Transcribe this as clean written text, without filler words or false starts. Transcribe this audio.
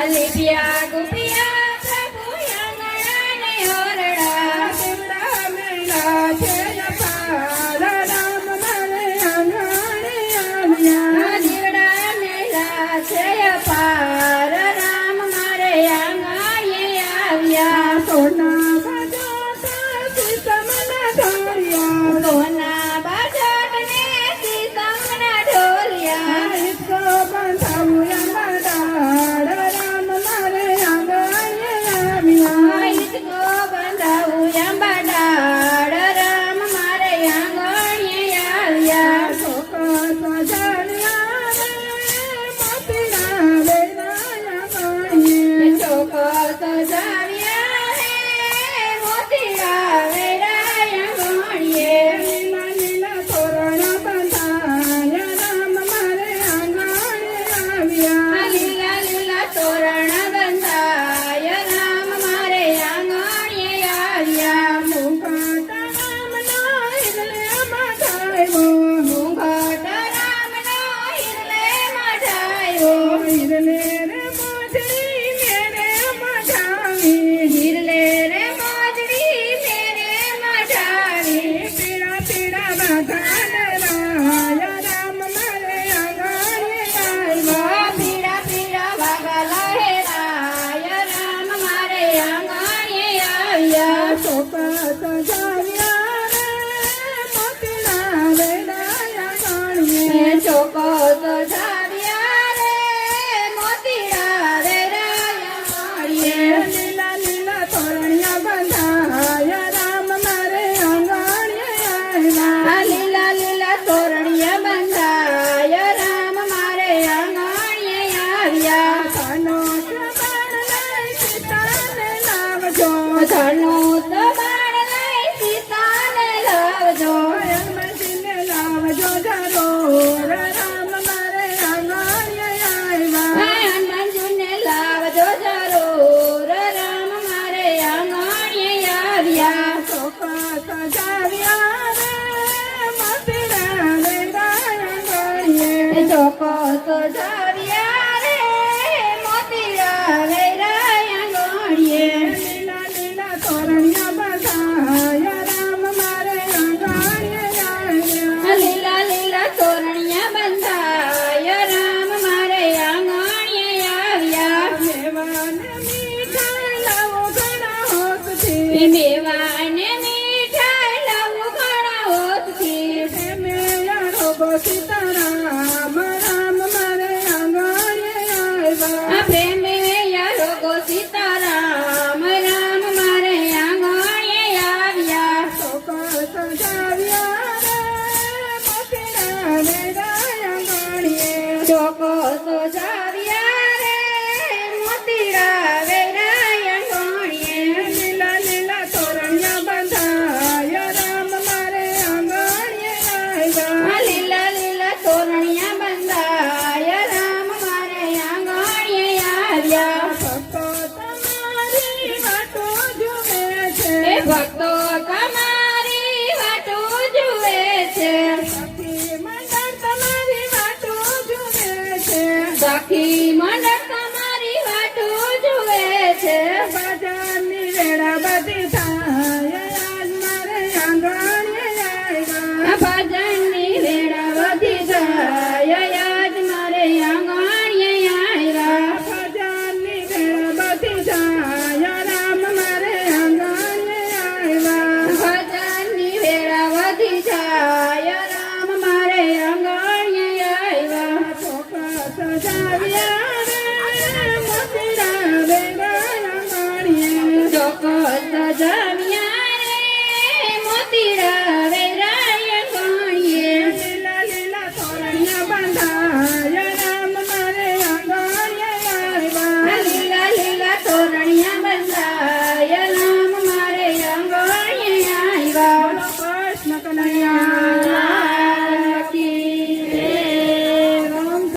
લીપિયા ગુપિયા પ્રભુ આંગણાને ઓરડા દીવડા મેલા છે અપાર રામ મારે આંગણે આવ્યા દીવડા મેલા છે અપાર રામ મારે આંગણે આવ્યા સોના બજાતા સીતમના ઢોલિયા સોના બાજટ ને સીતમના ઢોલિયા ઈસકો બંધાવું અંબાડાળ રામ મારે આંગણે આવ્યા ઈસકો બંધાવું અંબાડાળ રામ મારે આંગણે આવ્યા ચોકો સજાવ્યા રે મોતીના વેરાયા ગણીએ ચોકો સજાવ્યા રે મોતીડા વેરાયા ગણીએ લીલા લીલા તોરણ બંધાયા રામ મારે આંગણે આવ્યા લીલા લીલા તોરણ બંધાય રામ મારે આંગણે આવ્યા મુકટ રામનો ઈડલે મઢાયો ઘૂંઘટ રામનો હિરલે મઢાયો ઈડલે રે મોજડી મેરે મઢાવી હિરલે રે મોજડી મેરે મઢાવી પીળા પીળા બાધાને રાયા રામ મારે આંગણે આવ્યા પીળા પીળા વાગા લહેરાય રામ મારે આંગણે આવ્યા ચોકા સજાવ્યા રે મોતીના વેરાયા ગણીએ ચોકો સજાવ્યા રે મોતીડા વેરાયા ગણીએ લીલા લીલા તોરણિયા બંધાયા રામ મારે આંગણે આવ્યા લીલા લીલા તોરણિયા બંધાય રામ મારે આંગણે આવ્યા કાનો બાણ લઈ સીતાને લાવજો ધનુષ બાણ લઈ સીતાને લાવજો હનુમાનજીને લાવજો જરૂર રામ મારે આંગણે આવ્યા હનુમાનજીને લાવજો જરૂર રામ મારે આંગણે આવ્યા ચોકા સજાવ્યા રે મોતીડા વેરાયા ગણીએ ચોકો સજાવ્યા રે મોતીડા વેરાયા ગણીએ લીલા લીલા તોરણિયા બંધાયા રામ મારે આંગણે આવ્યા લીલા લીલા તોરણિયા બંધાય રામ મારે આંગણે આવ્યા મેવાને મીઠાઈ લાવો ઘણા હોતથી મેવાને મીઠાઈ લાવું ઘણા હોતથી મેળો ગો સીતારામ રામ મારે આંગણે આવ્યા પ્રેમે યારો ગો સીતારામ રામ મારે આંગણે આવ્યા ચોકા સજાવ્યા રે મોતીડા વેરાયા ગણીએ ચોકો સજાવ્યા રે મોતીડા વેરાયા ગણીએ લીલા લીલા તોરણિયા બંધાયા રામ મારે આંગણે આવ્યા લીલા લીલા તોરણિયા બંધાય રામ મારે આંગણે આવ્યા ભક્તો તમારી વાતો જુએ છે એ ભક્તો તમારી વાતો જુએ છે સખી મંડળ તમારી વાતો જુએ છે સખી મંડળ તમારી વાતો જુએ છે બજારની વેળા બધી થાય આજ મારે આંગણે આવ્યા ભજનની વેળા વધી જાય આજ મારે આંગણે આવ્યા બજારની વેળા બધી થાય રામ મારે આંગણે આવ્યા ભજનની વેળા વધી જાય રામ મારે આંગણે આવ્યા ચોકા સજાવ્યા રે મોતીડા વેરાયા ગણીએ ચોક્કસ સજાવી